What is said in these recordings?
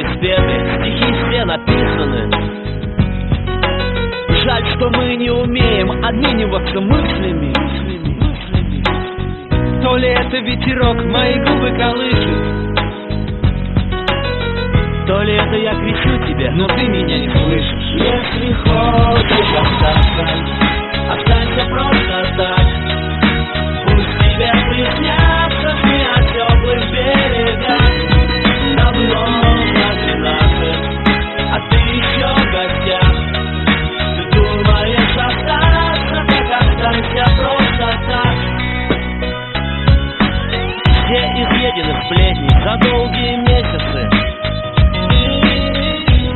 мелодии спеты, стихи все написаны. Жаль, что мы не умеем обмениваться мыслями. То ли это ветерок мои губы колышет, то ли это я кричу тебе, но ты меня не слышишь. Если хочешь остаться, останься просто так. Пусть тебе приснятся сны о теплых берегах. Давно на 12, а ты еще в гостях. Ты думаешь остаться, так останься просто так. Все изъедены сплетни за долгие месяцы,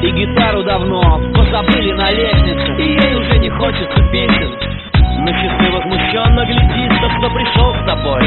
и гитару давно позабыли на лестнице, и ей уже не хочется песен. На часы возмущенно глядит тот, кто пришел с тобой.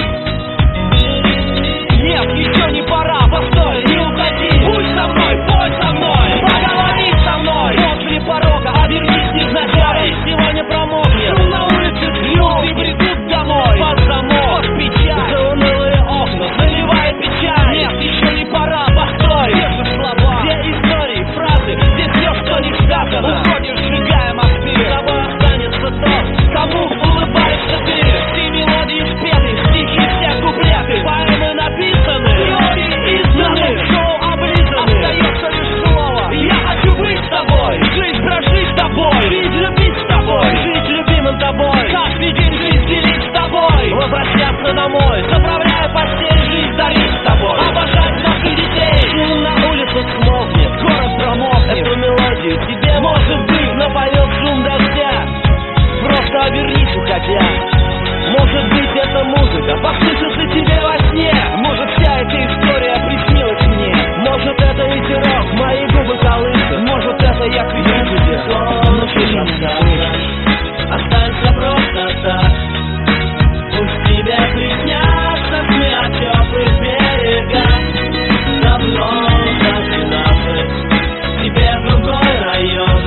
Нет, еще не пора, постой, не уходи. Будь со мной, пой со мной, поговори со мной. Возле порога, обернись невзначай, сегодня промокнет. Шум на улице бьет и придут домой. Под замок, под печаль, за унылые окна заливает печаль. Нет, еще не пора, постой. Те же слова, все истории, фразы, здесь все, что не сказано. Уходишь, сжигая мосты, с тобой останется тот, кому улыбаешься ты. Все мелодии спеты, стихи все куплеты, поэмы написаны, теории изданы, шоу облизаны. Остается лишь слово: я хочу быть с тобой, жизнь прожить с тобой, жить, любить с тобой, жить любимым тобой, каждый день жизнь делить с тобой, возвращаться домой, заправляя постель, жизнь дарить с тобой, обожать наших детей. Шум на улицах смолкнет, город промокнет, эту мелодию тебе, может быть, напоет шум дождя. Просто обернись, уходя. Может быть, эта музыка послышится тебе во сне. Может, вся эта история приснилась мне. Может, это ветерок мои губы колышет. Может, это я кричу тебе, но ты не слышишь. Останься просто так. Пусть тебе приснятся сны о теплых берегах. Давно за 12, тебе другой район.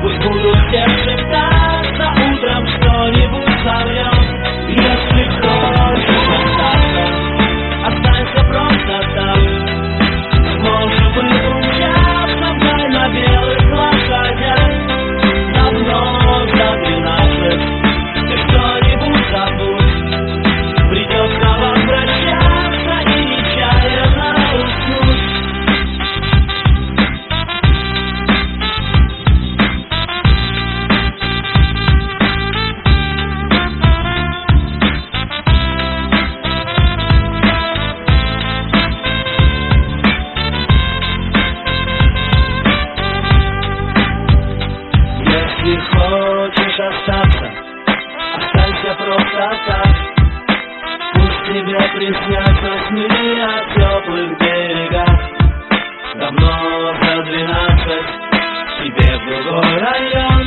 Пусть будут все шептаться, утром что-нибудь соврем. Если хочешь остаться, останься просто так. Сможем мы умчаться вдаль на белых лошадях. Давно за 12, ты что-нибудь забудь. Придется возвращаться и нечаянно уснуть. Если хочешь остаться, останься просто так. Пусть тебе приснятся сны о теплых берегах. Давно за 12, тебе в другой район.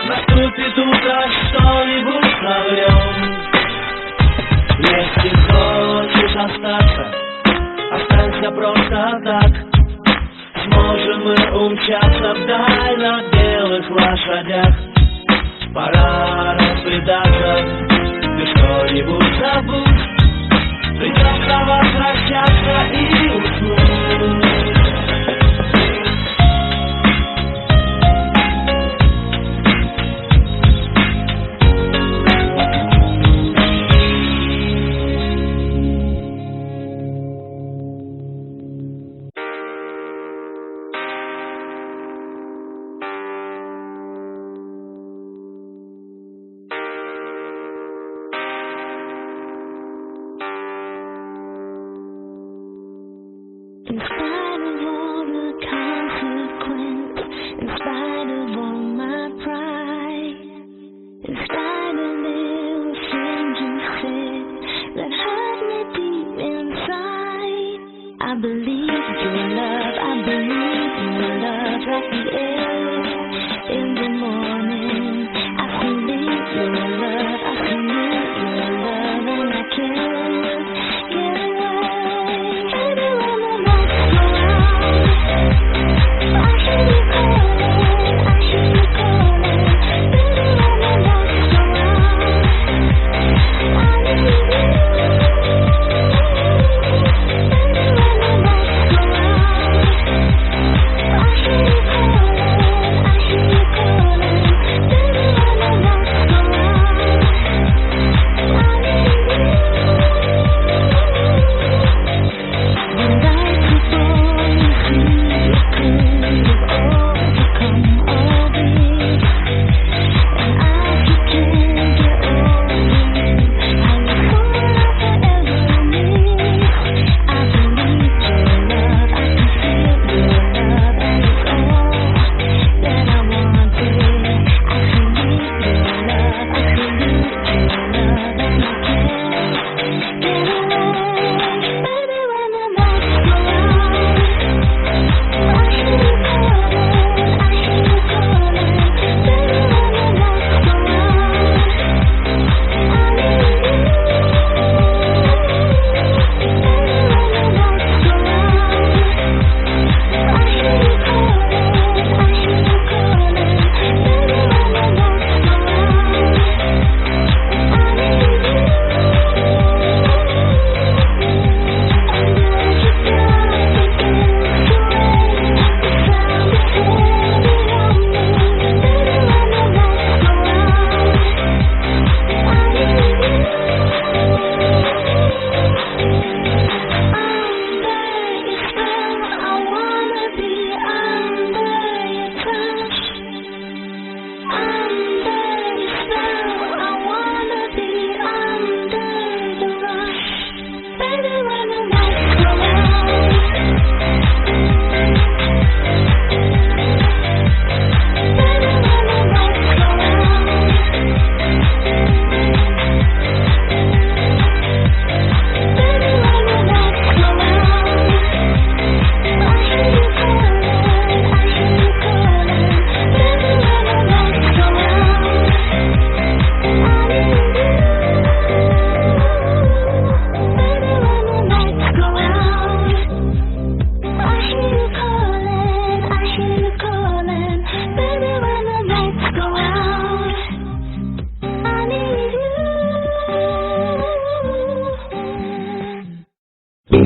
Наступит утро, что-нибудь соврем. Если хочешь остаться, останься просто так. Сможем мы умчаться вдаль на белых лошадях. Пора разбредаться, ты что-нибудь забудь. Придется возвращаться и уснуть. In spite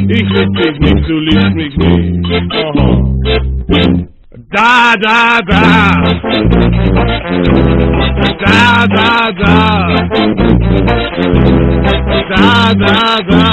Ich lieb dich nicht, du liebst mich nicht. Da, da, da. Da, da, da. Da, da, da.